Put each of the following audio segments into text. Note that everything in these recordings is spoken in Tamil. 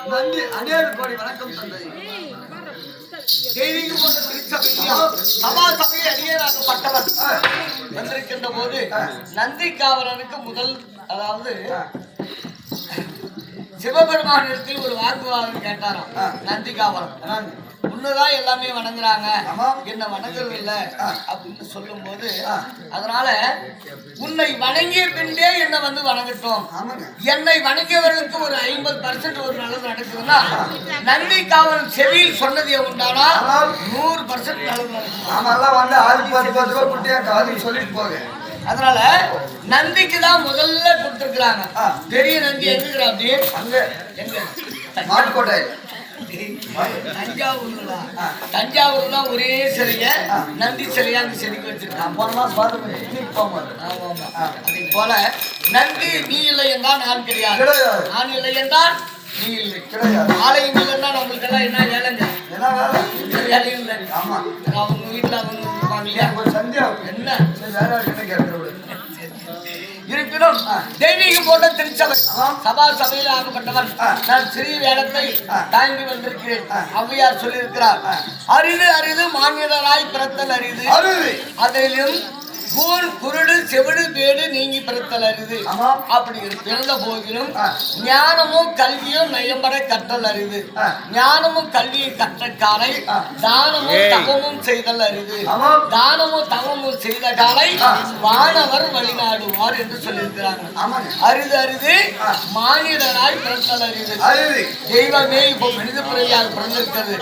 நன்றி. அநேக கோடி வணக்கம் தந்தை. தெய்வீக சபா சபையை அடியேறாகப்பட்டவர் வந்திருக்கின்ற போது நந்தி காவலனுக்கு முதல், அதாவது சிவபெருமானிடத்தில் ஒரு வாக்குவாதம் கேட்டாராம் நந்தி காவலன். உன்னதான் எல்லாமே வணங்குறாங்க, என்ன வணங்குறது இல்லை அப்படின்னு சொல்லும் போது, அதனால உன்னை வணங்கிய பின்பே என்ன வந்து வணங்கட்டும், என்னை வணங்கியவர்களுக்கு ஒரு 50% ஒரு நல்லது நடக்குதுன்னா நந்தி காவலன் செவியில் சொன்னது உண்டானா 100% நல்லது நடக்கும். சொல்லிட்டு போக, அதனால நந்திக்கு தான் முதல்ல கொடுத்துருக்குறாங்க. பெரிய நந்தி எங்க அப்படி அங்க எங்க மாட்டுக்கோட்டை தஞ்சாவூர்ல ஒரே சிலைய நந்தி சிலையா அந்த செடிக்கு வச்சிருக்காங்க. அதே போல நந்தி நீ இல்லை என்றால் நான் கிடையாது, நான் இல்லை என்றால் நீ இல்லை. ஆலயம் இல்லைன்னா நம்மளுக்கு எல்லாம் என்ன வேலைங்க, வேலையும் இல்லை. அவங்க வீட்டுல அவங்க இருப்பாங்க இல்லையா, என்ன இருப்பினும் தெய்வீகம் போன்ற திருச்சபை சபா சபையில் ஆகப்பட்டவர் நான் சிறிய வேடத்தை தாங்கி வந்திருக்கிறேன். ஔவையார் சொல்லியிருக்கிறார், அரிது அரிது மாநிலராய் பிறத்தல் அரிது, அதிலும் கூர் குருடு செவிடு பேடு நீங்கி பிறத்தல் அரிது. அப்படி பிறந்த போதிலும் ஞானமும் கல்வியும் நயம்பட கற்றல் அரிது. ஞானமும் கல்வியை கற்ற காலை தானமும் தவமும் செய்தல் அரிது. தானமும் தவமும் செய்த காலை வானவர் வழிநாடுவார் என்று சொல்லியிருக்கிறாங்க. அரிது அரிது மாநிலராய் பிறத்தல் அரிது. தெய்வமே இப்போ மனித பிறவியாக பிறந்திருக்கிறது.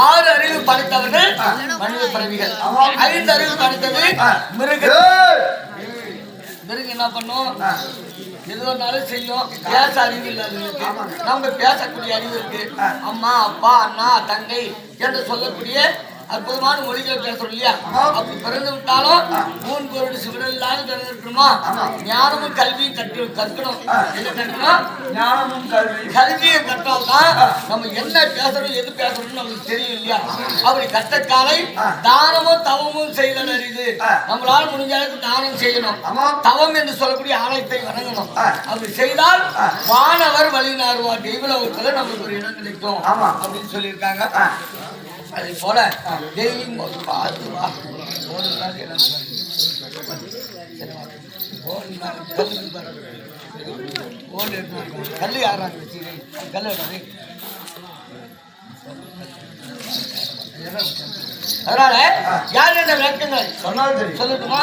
6 அறிவு படைத்தவர்கள் மனித பிறவிகள், 5 அறிவு படைத்தது மிருக. மிருகம் என்ன பண்ணும், எதுனாலும் செய்யும். பேச அறிவு இல்லாத நம்ம பேசக்கூடிய அறிவு இருக்கு. அம்மா அப்பா அண்ணா தங்கை என்று சொல்லக்கூடிய அற்புதமான மொழிகளை பேசுறோம் இல்லையா. அப்படி பிறந்து விட்டாலும் மூன் பொருள் சிவனில்லாத பிறந்திருக்கணுமா, ஞானமும் கல்வியும் கற்கணும். என்ன கற்கணும், ஞானமும் கல்வியை கற்றால்தான் நம்ம என்ன பேசுறோம் எது பேசுறோம்னு நமக்கு தெரியும் இல்லையா. அப்படி கற்ற காலை தானமும் தவமும் செய்தல் அறிது. நம்மளால் முடிஞ்ச அளவுக்கு தானம் செய்யணும். தவம் என்று சொல்லக்கூடிய ஆலயத்தை வணங்கணும். அப்படி செய்தால் வானவர் வழிநாடுவார், தெய்வலோகத்துல நமக்கு ஒரு இடம் கிடைக்கும் அப்படின்னு சொல்லியிருக்காங்க. அதே போல தெய்வம் கல்லு யாராங்க கல்லு, அதனால யார் என்ன விளக்கங்கள் சொன்னாலும் சொல்லட்டுமா?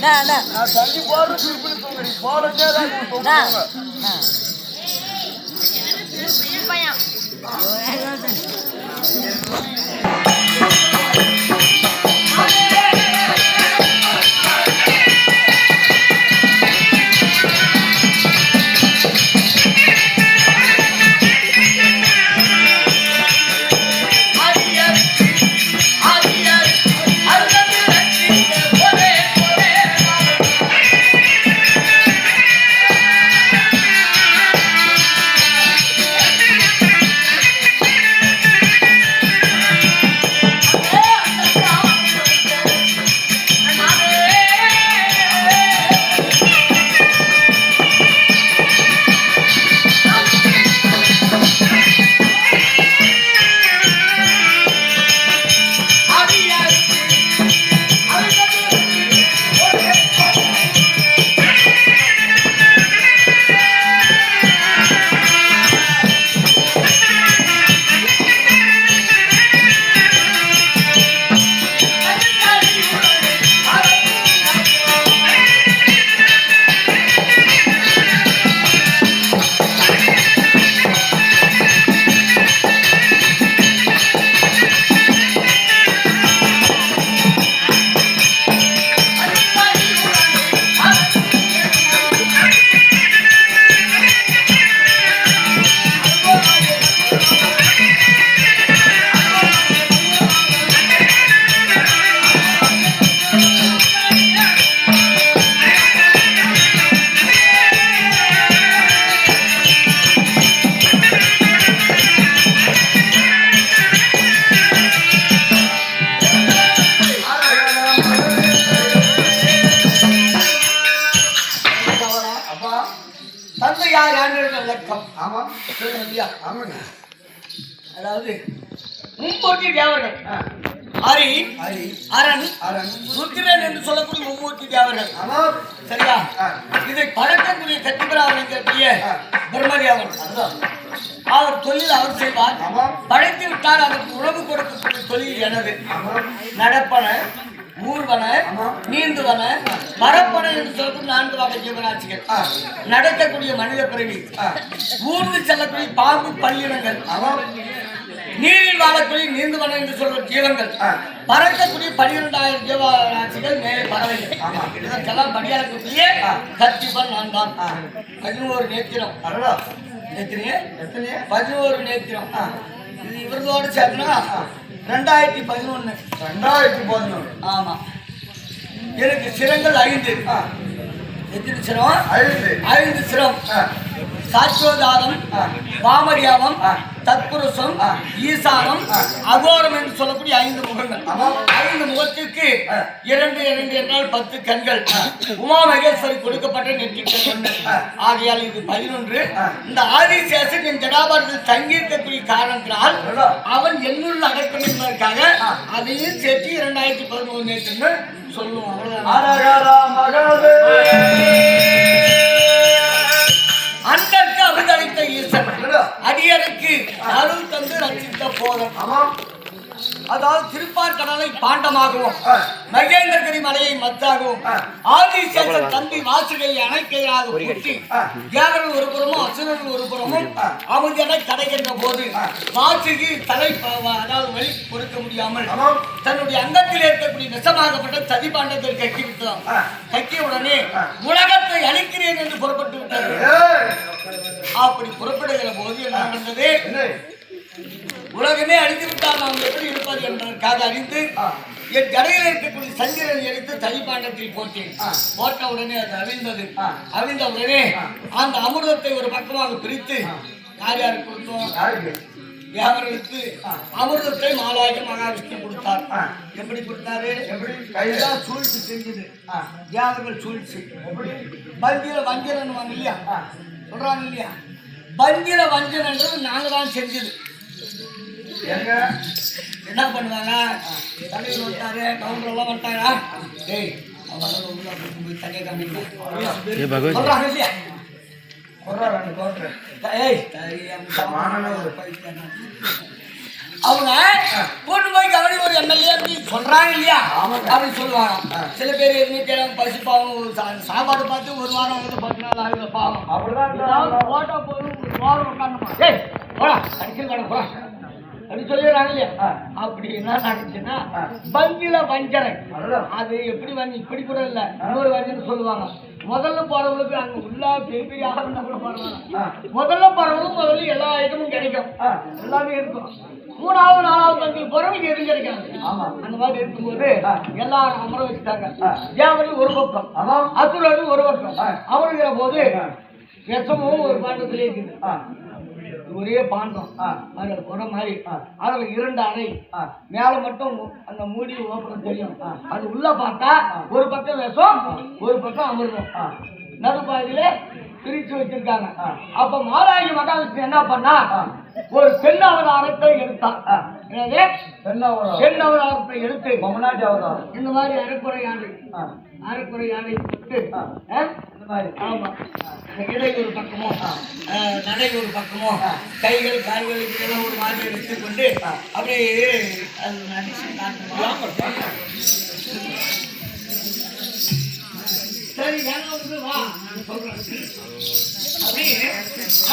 தண்ணி போறது இப்படி தூங்குறீங்க போறதே அதாவது மும்மூர்த்தி தேவர்கள் ஹரி அரண் ருத்ரன் என்று சொல்லக்கூடிய மும்மூர்த்தி தேவர்கள் சரியா இதை பழக்கக்கூடிய கத்திபராவனுடைய பிரம்மதேவன் அவர் தொழில் அவர் செய்வார் படைத்து விட்டால் அதற்கு உணவு கொடுக்கக்கூடிய தொழில் எனது நடப்பன ஊர்வன நீந்துவன மரப்பன என்று சொல்லக்கூடிய 4 வகை ஜீவராசிகள் நடக்கக்கூடிய மனித பிறவி ஊர்ந்து செல்லக்கூடிய பாம்பு பல்லினங்கள் நீரில் வாழக்கூடிய நீந்துவன என்று சொல்ற ஜீவங்கள் பறக்கக்கூடிய 12,000 ஜீவராசிகள் மேலே பறவைகள் இதற்கெல்லாம் படியாளக்கூடிய கத்திபன் நான் தான் 11 நேத்திரம் 11 நேத்திரம் இது இவர்களோடு சேர்ந்தா 2011 ஆமா எனக்கு சிரங்கள் 5 எத்தனை சிரம் 5 சிரம் சாட்சோதாரம் வாமரியாவம் தத்புருஷம் ஈசானம் அகோரம் என்று சொல்லக்கூடிய 5 முகங்கள் 5 முகத்திற்கு 2 என்றால் 10 கண்கள் உமா மகேஸ்வரி கொடுக்கப்பட்ட நெற்றிக்கண் 1 ஆகையால் இது 11 இந்த ஆதிசேஷன் என் ஜடாபாரத்தில் தங்கியிருக்கக்கூடிய காரணத்தினால் அவன் என்னுள் அடக்கம் என்பதற்காக அதையும் சேர்த்து 2011 நேற்று சொல்லுவோம் அந்தற்கு அவிதளித்த ஈசன் அடியருக்கு அருள் தந்து ரசித்த போதும் அதாவது திருப்பார் கடலை பாண்டமாகவும் மகேந்திரகிரி மலையை மத்தாகவும் ஆதிசேஷன் தம்பி வாசுகளை அணைக்கையாக கூட்டி தேவர்கள் ஒரு புறமும் அசுரர்கள் ஒரு புறமும் அமுதனை கடைகின்ற போது வாசுகி தலை அதாவது வழி கொடுக்க முடியாமல் தன்னுடைய அங்கத்தில் இருக்கக்கூடிய விஷமாகப்பட்ட சதி பாண்டத்தை கக்கி விட்டதாம் கக்கிய உடனே உலகத்தை அழிக்கிறேன் என்று புறப்பட்டு விட்டார் அப்படி புறப்படுகிற போது என்ன நடந்தது உலகமே அழிந்து விட்டால் நாம் எப்படி இருப்பது என்பதற்காக அறிந்து என் கடையில் இருக்கக்கூடிய சந்திரனை எடுத்து தலிபாண்டத்தில் போட்டேன் போட்ட உடனே அது அவிழ்ந்த உடனே அந்த அமிர்தத்தை ஒரு பக்கமாக பிரித்து யார் யாருக்கு கொடுத்தோம் தேவர்களுக்கு அமிர்தத்தை மாலாகி மகாவிஷ்ணு கொடுத்தார் எப்படி கொடுத்தாரு எப்படி கையெல்லாம் சூழ்ச்சி செஞ்சது தேவர்கள் சூழ்ச்சி பந்திர வஞ்சனன் இல்லையா சொல்றாங்க இல்லையா பந்திர வஞ்சனன்றது நாங்க தான் செஞ்சது என்ன பண்ணுவாங்க தலைவர் வந்துட்டாரு கவுண்டர் எல்லாம் வந்துட்டாங்க ஏய் அவங்க தனியாக காமிக்கலாம் சொல்றாங்க இல்லையா அவங்க கொண்டு போய் கவனி ஒரு எம்எல்ஏ அப்படி சொல்றாங்க இல்லையா அப்படின்னு சொல்லுவாங்க. சில பேர் எதுவுமே கேட்காம பசிப்பாவும் சாப்பாடு பார்த்து ஒரு வாரம் வந்து 10 நாள் ஆகுது பாவம். அப்படிதான் போட்டா போதும் ஒரு வாரம் உட்காந்துமா ஏய் போடா அடிக்கல் கடை போடா அப்படி சொல்லிடுறாங்க இல்லையா. அப்படி என்ன நடந்துச்சுன்னா பந்தில வஞ்சனை அது எப்படி வந்து இப்படி கூட இல்லை இன்னொரு வஞ்சனை சொல்லுவாங்க. முதல்ல போறவங்களுக்கு அங்க உள்ளா பெரிய ஆகும்னா கூட போறாங்க. முதல்ல போறவங்களுக்கு முதல்ல எல்லா ஐட்டமும் கிடைக்கும் எல்லாமே இருக்கும். 3வது 4வது பந்தியில் போறவங்களுக்கு எதுவும் கிடைக்காது. அந்த மாதிரி இருக்கும்போது எல்லாரும் அமர வச்சுட்டாங்க. தேவரி ஒரு பக்கம் அசுரன் ஒரு பக்கம் அமருகிற போது விஷமும் ஒரு பாண்டத்திலே இருக்குது. ஒரே பாண்டம் குறை மாதிரி அதுல 2 அறை மேல மட்டும் அந்த மூடி ஓப்பனம் தெரியும். அது உள்ள பார்த்தா ஒரு பக்கம் விஷம் ஒரு பக்கம் அமிர்தம் நடுப்பாதியில பிரிச்சு வச்சிருக்காங்க. அப்ப மாலாயி மகாவிஷ்ணு என்ன பண்ணா ஒரு பெண் அவதாரத்தை எடுத்தான். பெண் அவதாரத்தை எடுத்து இந்த மாதிரி அரைக்குறை யானை ஆமா இடை ஒரு பக்கமோ நடை ஒரு பக்கமோ கைகள் கால்களுக்கு எல்லாம் ஒரு மாதிரி எடுத்துக்கொண்டு அப்படியே சரி வா சொல்றேன் அப்படி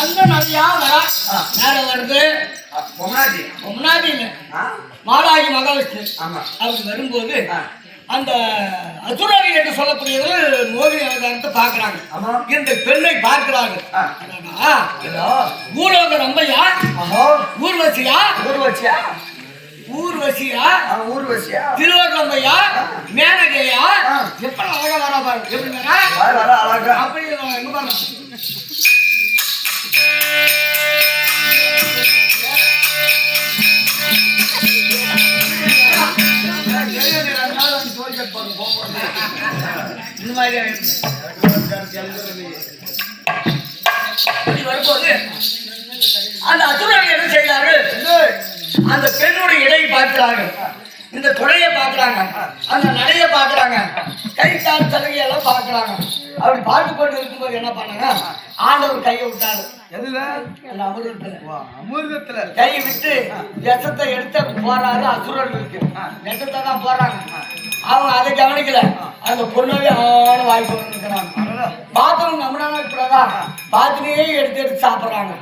அந்த நதியா வரா யார வருது முன்னாடி மாலாகி மகாவிஷ்ணு அப்படி வரும்போது அந்த அசுரவி என்று சொல்லக்கூடியவர்கள் மோகினி அவதாரத்தை பார்க்கிறாங்க. இந்த பெண்ணை பார்க்கிறாங்க. பூலோக ரம்பையா ஊர்வசியா திருவரம்பையா மேனகையா எப்படி அழகா வர பாருங்க எப்படி அப்படி எங்க பாருங்க இந்த மாதிரி வரும்போது அந்த அசுரன் என்ன செய்தார்கள் அந்த பெண்ணுடைய இடையை பார்க்கிறார்கள் இந்த தொடையை பார்க்கிறாங்க அந்த நடையை பார்க்கிறாங்க கை கால் சலுகையெல்லாம் பார்க்கிறாங்க. அப்படி பார்த்து கொண்டு இருக்கும்போது என்ன பண்ணாங்க ஆண்டவர் கையை விட்டாரு. அமிர்தத்துல கையை விட்டு விஷத்தை எடுத்து போறாரு. அசுரர்களுக்கு விஷத்தை தான் போறாங்க. அவங்க அதை கவனிக்கல. அந்த பொண்ணவே ஆன வாய்ப்பு இருக்கிறாங்க. பாத்திரம் நம்மளால இப்பதான் பாத்திரையே எடுத்து சாப்பிடுறாங்க.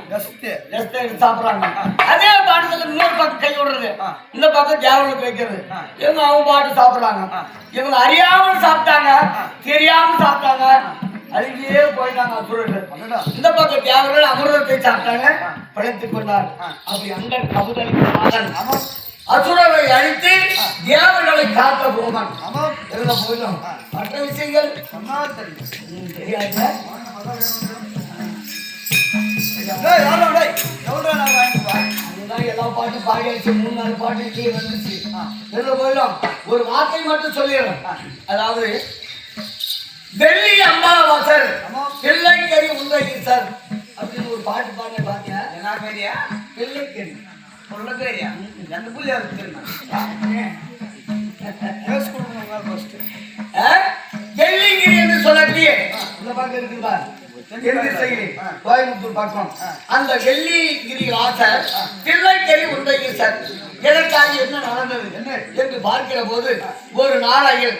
எடுத்து சாப்பிடுறாங்க. அதே பாட்டத்துல இன்னொரு பக்கம் கை விடுறது இந்த பக்கம் தேவனுக்கு வைக்கிறது. இவங்க அவங்க பாட்டு சாப்பிடுறாங்க. இவங்க அறியாமல் சாப்பிட்டாங்க தெரியாமல் சாப்பிட்டாங்க. அருகியே போயிட்டாங்க அசுரர்கள். இந்த பக்கம் தேவர்கள் அமிர்தத்தை சாப்பிட்டாங்க பிழைத்துக் கொண்டார். அப்படி அங்க கபுதலிக்கு அசுரரை அழித்து தேவர்களை காத்த போவான் இருந்த போதும் மற்ற விஷயங்கள் தெரியாது. எல்லா பாட்டும் பாடியாச்சு. 3-4 பாட்டு கீழே வந்துச்சு. இருந்த போதும் ஒரு வார்த்தை மட்டும் சொல்லிடுறேன். அதாவது வெள்ளி அம்பாவாசர் பிள்ளைக்கறி உண்மையீசர் அப்படின்னு ஒரு பாட்டு பாடின பாத்தியா என்ன பேரியா பிள்ளைக்கறி சொல்ல பேரியா எந்த புள்ளியா வெள்ளிங்கிரி என்று சொல்லக்கூடிய இந்த பக்கம் இருக்குதா கோயம்புத்தூர் பக்கம் அந்த வெள்ளிகிரி ஆசர் பிள்ளைக்கறி உண்மையீசர் எதற்காக என்ன நடந்தது என்று பார்க்கிற போது ஒரு நாளையில்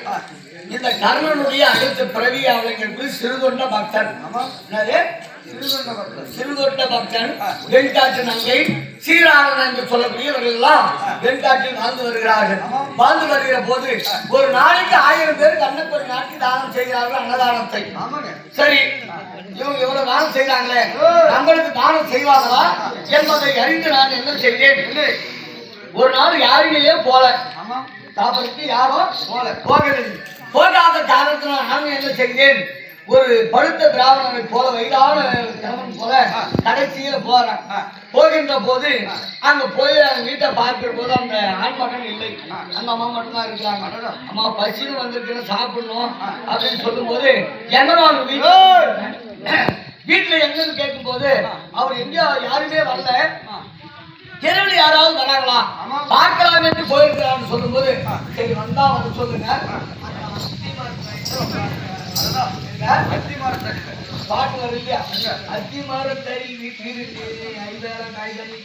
இந்த கர்ணனுடைய அடுத்த பிறவி அவளுக்கு சிறுதொண்ட பக்தன் சிறுதொண்ட பக்தன் வெண்காட்டு நங்கை சீராளன் என்று சொல்லக்கூடியவர்கள் எல்லாம் வெண்காட்டில் வாழ்ந்து வருகிறார்கள். வாழ்ந்து வருகிற போது ஒரு நாளைக்கு 1000 பேர் கண்ணுக்கு ஒரு நாளைக்கு தானம் செய்கிறார்கள் அன்னதானத்தை. சரி இவங்க இவ்வளவு தானம் செய்யறாங்களே நம்மளுக்கு தானம் செய்வாங்களா என்பதை அறிந்து நான் என்ன செய்தேன். ஒரு நாள் யாருமே போல சாப்பிடுறதுக்கு யாரும் போகாத காரணத்தினால் நான் என்ன செய்தேன். ஒரு படுத்த பிராமணனை போல வயதான கிழவன் போல கடைசியில போறேன். போகின்ற போது அங்க போய் அந்த வீட்டை பார்க்கிற போது அந்த ஆண்மகன் இல்லை. அந்த அம்மா மட்டும்தான் இருக்கிறாங்க. அம்மா பசின்னு வந்திருக்கேன் சாப்பிடணும் அப்படின்னு சொல்லும் போது என்னமா வீட்டுல எங்கன்னு கேட்கும் போது அவர் எங்க யாருமே வரல. தெருவில் யாராவது வராங்களா பார்க்கலாம் என்று போயிருக்கிறான்னு சொல்லும் போது சரி வந்தா வந்து சொல்லுங்க. பாட்டு வரும் இல்லையா? அத்திமரம் தறி ஐதாயிரம் காய்கறி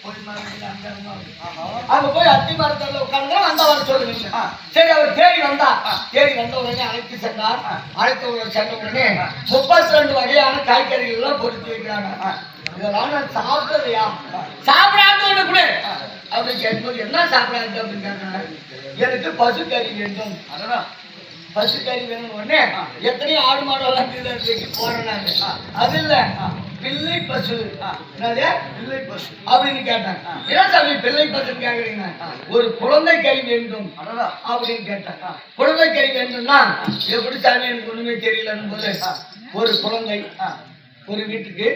அங்க போய் அத்தி மரத்துல உட்கார்ந்து வந்தா வர சொல்லுவீங்க. சரி, அவர் தேடி வந்த உடனே அழைத்து சென்றார். அழைத்து சென்ற உடனே 32 வகையான காய்கறிகள் எல்லாம் பொறுத்து வைக்கிறாங்க. இதெல்லாம் நான் சாப்பிடலையா? சாப்பிடாது ஒண்ணு கூட அப்படின்னு கேட்கும்போது என்ன சாப்பிடாது அப்படின்னு கேட்கிறாங்க. எனக்கு பசுக்கறி வேண்டும். அதெல்லாம் பசுக்கறி வேணும். உடனே எத்தனையோ ஆடு மாடெல்லாம் போறேன். அது இல்ல, பிள்ளை பசு. என்னது பிள்ளை பசு அப்படின்னு கேட்டாங்க. என்ன சாமி பிள்ளை பசுன்னு கேக்குறீங்க? ஒரு குழந்தை கறி வேண்டும் அப்படின்னு கேட்டாங்க. குழந்தை கறி வேண்டும்னா எப்படி சாமி? எனக்கு ஒண்ணுமே தெரியலன்னு போது, ஒரு குழந்தை ஒரு வீட்டுக்கு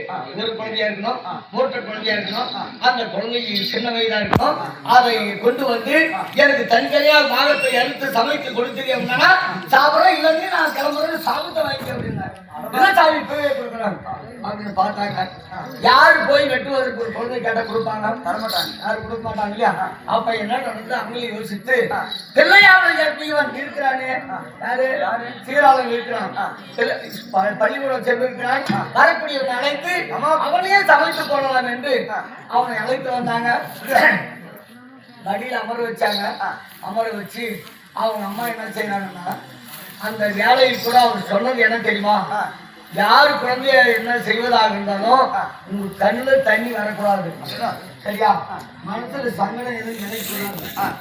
ஒரு குழந்தையா இருக்கணும், மூத்த குழந்தையா இருக்கணும். அந்த குழந்தைக்கு சின்ன வயதா இருக்கணும். அதை கொண்டு வந்து எனக்கு தனித்தனியா பாகத்தை அறுத்து சமைத்து கொடுத்துருக்கேன் அப்படின்னா சாப்பிட. இல்லைன்னு நான் கிளம்புறேன்னு சாப்பிட்ட வாங்கி அப்படின்னா சாமி இப்பவே கொடுக்குறாங்க அப்படின்னு பார்த்தாங்க. யாரு போய் வெட்டுவதற்கு ஒரு குழந்தை கேட்டா கொடுப்பாங்க? தரமாட்டாங்க. யாரும் கொடுக்க மாட்டாங்க இல்லையா? அப்ப என்ன நடந்து அவங்களே யோசித்து பிள்ளையாளர் இருக்கிறானே, யாரு சீராளர் இருக்கிறான், பள்ளிக்கூடம் சென்றிருக்கிறான், வரக்கூடியவனை அழைத்து அவனையே சமைத்து போடலாம் என்று அவனை அழைத்து வந்தாங்க. வடியில் அமர வச்சாங்க. அமர வச்சு அவங்க அம்மா என்ன செய்யறாங்கன்னா, அந்த வேலையில் கூட அவர் சொன்னது என்ன தெரியுமா? யாரு குழந்தைய என்ன செய்வதாக இருந்தாலும் உங்க கண்ணுல தண்ணி வரக்கூடாது, சரியா? மனசுல சங்கடம் எதுவும் நினைக்கூடாது.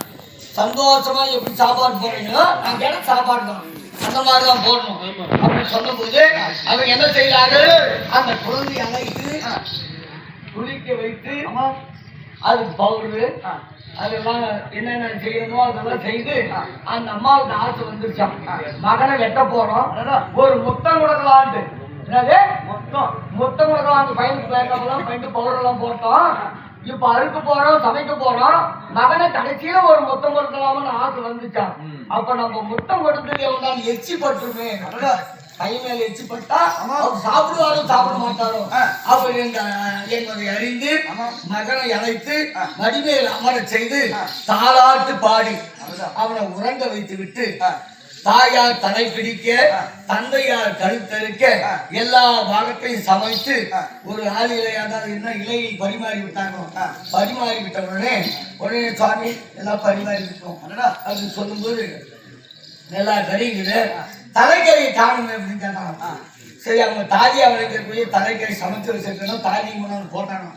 சந்தோஷமா எப்படி சாப்பாடு போடுறீங்களோ நான் கேட்ட சாப்பாடு தான் அந்த மாதிரிதான் போடணும் அப்படின்னு சொன்ன போது அவங்க என்ன செய்யறாரு? அந்த குழந்தைய அழைத்து குளிக்க வைத்து அதுக்கு பவுடரு அதெல்லாம் என்னென்ன செய்யணுமோ அதெல்லாம் செய்து அந்த அம்மாவுக்கு ஆசை வந்துருச்சான். மகனை வெட்ட போறோம், ஒரு முத்தம் கொடுக்கலான்ட்டு. என்னது முத்தம் கொடுக்கலாம். அந்த பையனுக்கு பேக்கப்லாம் பையனுக்கு பவுடர் எல்லாம் போட்டோம். இப்ப அறுக்க போறோம், சமைக்க போறோம். மகனை கடைசியில ஒரு முத்தம் கொடுக்கலாம்னு ஆசை வந்துச்சான். அப்ப நம்ம முத்தம் கொடுத்தது எவன் எச்சி பட்டுருமே, கை மேல எச்சி பட்டா அவர் சாப்பிடுவாரோ சாப்பிட மாட்டாரோ அப்படி என்பதை அறிந்து மகனை அழைத்து மடிமேல் அமர செய்து தாளாட்டு பாடி அவனை உறங்க வைத்து விட்டு தாயார் தலை பிடிக்க தந்தையார் கழுத்தறுக்க எல்லா பாகத்தையும் சமைத்து ஒரு ஆளிலை, அதாவது என்ன இலையை பரிமாறி விட்டாங்க. பரிமாறி விட்ட உடனே சுவாமி எல்லாம் பரிமாறி விட்டோம் அப்படின்னு சொல்லும்போது நல்லா கறிங்குது. தலைக்கறி காணுமே அப்படின்னு கேட்டாங்க. சரி, அவங்க தாலி அவளுக்கு போய் தலைக்கறி சமைச்சு வச்சிருக்கணும். தாலி போட்டாங்க.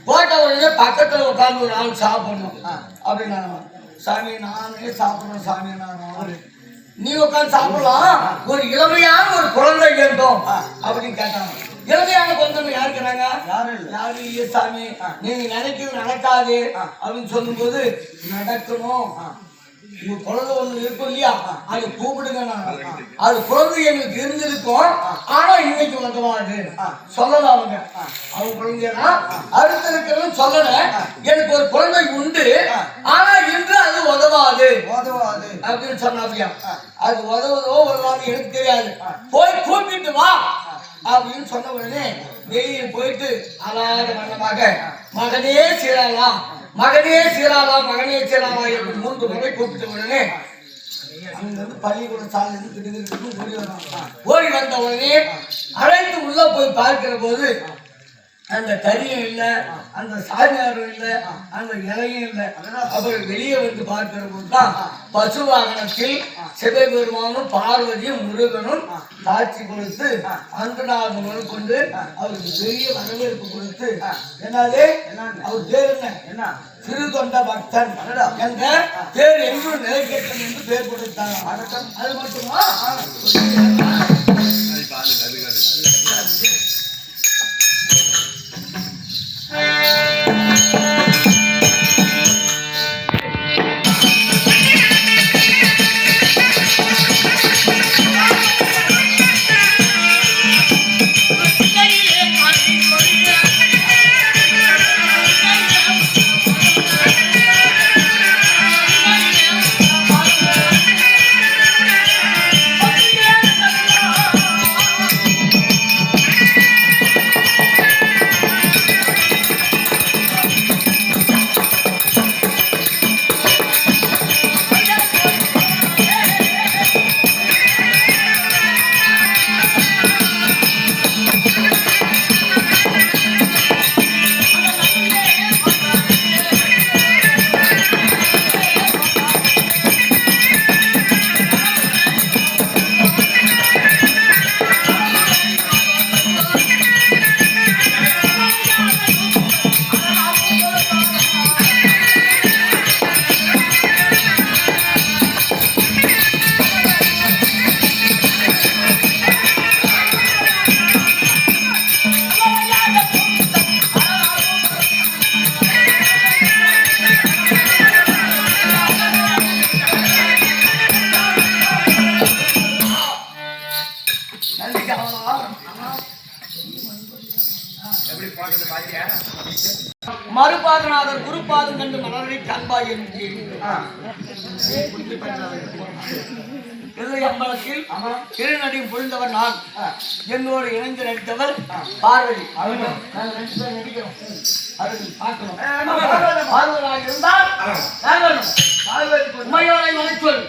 போட்ட உடனே பக்கத்துல உட்காந்து ஒரு ஆள் சாப்பிடணும் அப்படின்னா, சாமி நானே சாப்பிடணும் சாமி. நான் நீ உட்காந்து சாப்பிடலாம், ஒரு இளமையான ஒரு குழந்தை வேண்டும் அப்படின்னு கேட்டாங்க. இளமையான குழந்தை யாருக்கிறாங்க? யாரு இல்லையே சாமி, நீங்க நினைக்கிறது நடக்காது அப்படின்னு சொல்லும் போது நடக்கணும். உங்க குழந்தை ஒண்ணு இருக்கும் இல்லையா, அது கூப்பிடுங்க. அது குழந்தை எங்களுக்கு இருந்திருக்கும், ஆனா இன்னைக்கு உதவாது சொல்லலாம். அவங்க குழந்தைனா அடுத்த இருக்கிறது சொல்லல, எனக்கு ஒரு குழந்தை உண்டு, ஆனா இன்று அது உதவாது அப்படின்னு சொன்னாப்பியா. அது உதவுதோ உதவாது எனக்கு தெரியாது, போய் கூப்பிட்டு வா அப்படின்னு சொன்ன உடனே வெளியில் போயிட்டு அழாத வண்ணமாக மகனே சீராளா, மகனே சீராளா, மகனே சீராளா என்று 3 முறை கூப்பிட்ட உடனே அங்கிருந்து பள்ளிக்கூட சாலையிலிருந்து ஓடி வந்த உடனே அழைத்து உள்ள போய் பார்க்கிற போது அந்த கரியும் இல்லை, அந்த சாமியாரும் இல்லை, அந்த இலையும் இல்லை. அப்புறம் வெளியே வந்து பார்க்கிற போதுதான் பசு வாகனத்தில் சிவபெருமானும் பார்வதியும் முருகனும் காட்சி கொடுத்து அந்தநாதனும் கொண்டு அவருக்கு பெரிய வரவேற்பு கொடுத்து, என்னது அவர் பேர் என்ன, சிறு தொண்ட பக்தன் என்ற பேர் எங்கும் நிலைக்கட்டும் என்று பேர் கொடுத்தாங்க. அது மட்டுமா மறுபாதநாதர் குருபாதம் கண்டு மலரை காண்பாய் என்று அம்பலத்தில் திருநடியும் புரிந்தவர் நான். என்னோடு இணைந்து நடித்தவர் பார்வதி. பார்வதியாக இருந்தால் உண்மையோட மனைச்சொல்